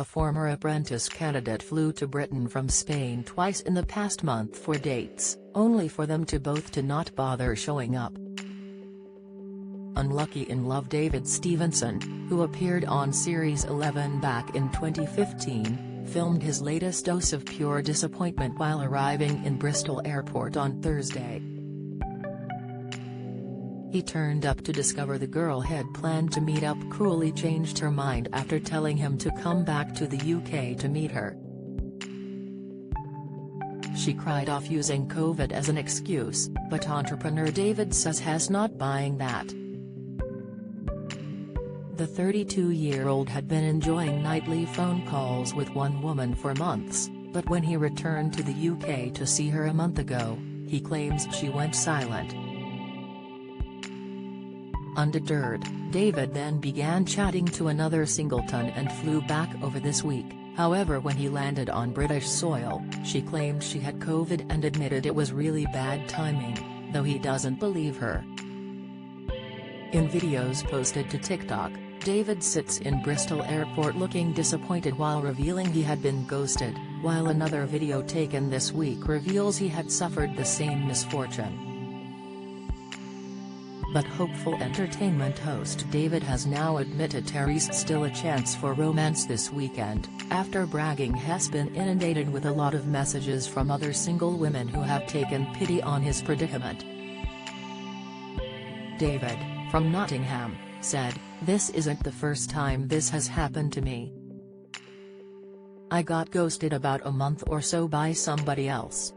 a former Apprentice candidate flew to Britain from Spain twice in the past month for dates, only for them to both to not bother showing up. Unlucky in Love David Stevenson, who appeared on Series 11 back in 2015, filmed his latest dose of pure disappointment while arriving in Bristol Airport on Thursday. He turned up to discover the girl had planned to meet up cruelly changed her mind after telling him to come back to the UK to meet her. She cried off using COVID as an excuse, but entrepreneur David says he's not buying that. The 32-year-old had been enjoying nightly phone calls with one woman for months, but when he returned to the UK to see her a month ago, he claims she went silent. Undeterred, David then began chatting to another singleton and flew back over this week. However, when he landed on British soil, she claimed she had COVID and admitted it was really bad timing, though he doesn't believe her. In videos posted to TikTok, David sits in Bristol Airport looking disappointed while revealing he had been ghosted, while another video taken this week reveals he had suffered the same misfortune. But hopeful entertainment host David has now admitted there's still a chance for romance this weekend, after bragging he's been inundated with a lot of messages from other single women who have taken pity on his predicament. David, from Nottingham, said, "This isn't the first time this has happened to me. I got ghosted about a month or so by somebody else.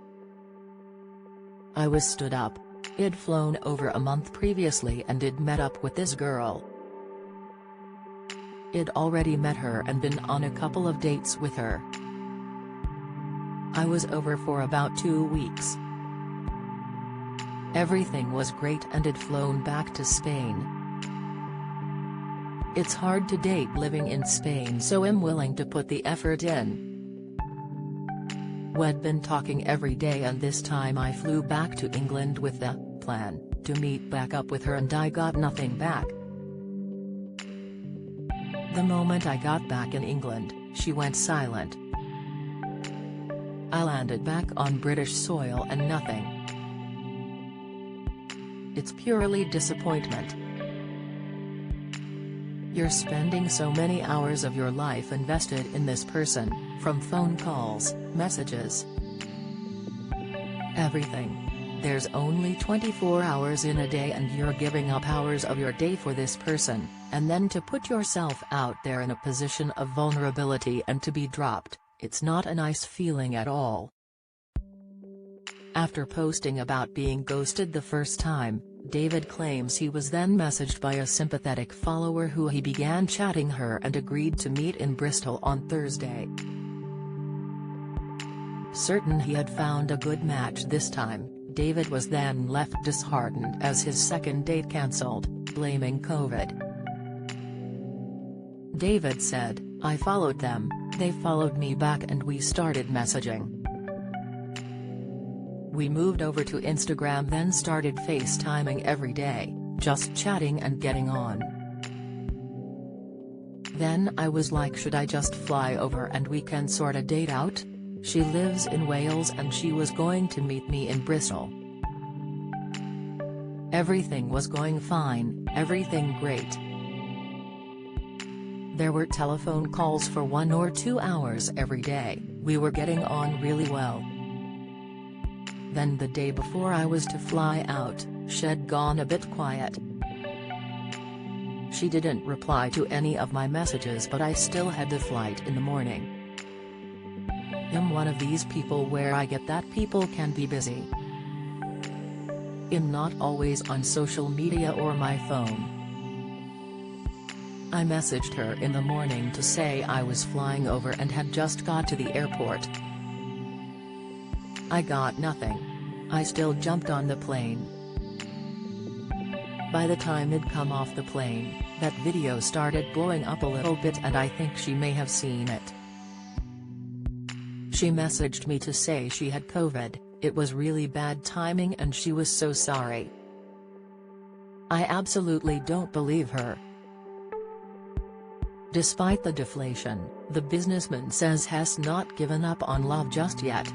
I was stood up. I'd flown over a month previously and I'd met up with this girl. I'd already met her and been on a couple of dates with her. I was over for about 2 weeks. Everything was great and I'd flown back to Spain. It's hard to date living in Spain, so I'm willing to put the effort in. We'd been talking every day and this time I flew back to England with the plan to meet back up with her and I got nothing back. The moment I got back in England, she went silent. I landed back on British soil and nothing. It's purely disappointment. You're spending so many hours of your life invested in this person, from phone calls, messages, everything. There's only 24 hours in a day and you're giving up hours of your day for this person, and then to put yourself out there in a position of vulnerability and to be dropped, it's not a nice feeling at all." After posting about being ghosted the first time, David claims he was then messaged by a sympathetic follower who he began chatting her and agreed to meet in Bristol on Thursday. Certain he had found a good match this time, David was then left disheartened as his second date cancelled, blaming COVID. David said, "I followed them, they followed me back and we started messaging. We moved over to Instagram, then started FaceTiming every day, just chatting and getting on. Then I was like, should I just fly over and we can sort a date out? She lives in Wales and she was going to meet me in Bristol. Everything was going fine, everything great. There were telephone calls for 1 or 2 hours every day, we were getting on really well. Then the day before I was to fly out, she'd gone a bit quiet. She didn't reply to any of my messages but I still had the flight in the morning. I'm one of these people where I get that people can be busy. I'm not always on social media or my phone. I messaged her in the morning to say I was flying over and had just got to the airport. I got nothing. I still jumped on the plane. By the time I'd come off the plane, that video started blowing up a little bit and I think she may have seen it. She messaged me to say she had COVID, it was really bad timing and she was so sorry. I absolutely don't believe her. Despite the deflation, the businessman says has not given up on love just yet.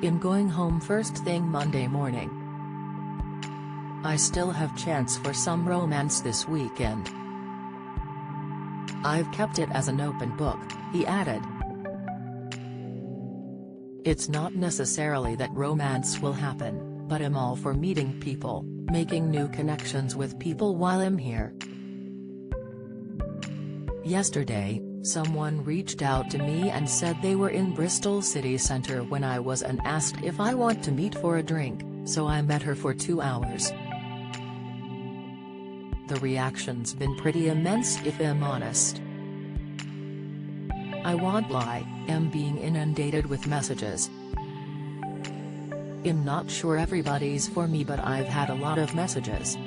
"I'm going home first thing Monday morning. I still have chance for some romance this weekend. I've kept it as an open book," he added. "It's not necessarily that romance will happen, but I'm all for meeting people, making new connections with people while I'm here." Yesterday, someone reached out to me and said they were in Bristol city centre when I was and asked if I want to meet for a drink, so I met her for 2 hours. The reaction's been pretty immense if I'm honest. I won't lie, I'm being inundated with messages. I'm not sure everybody's for me, but I've had a lot of messages.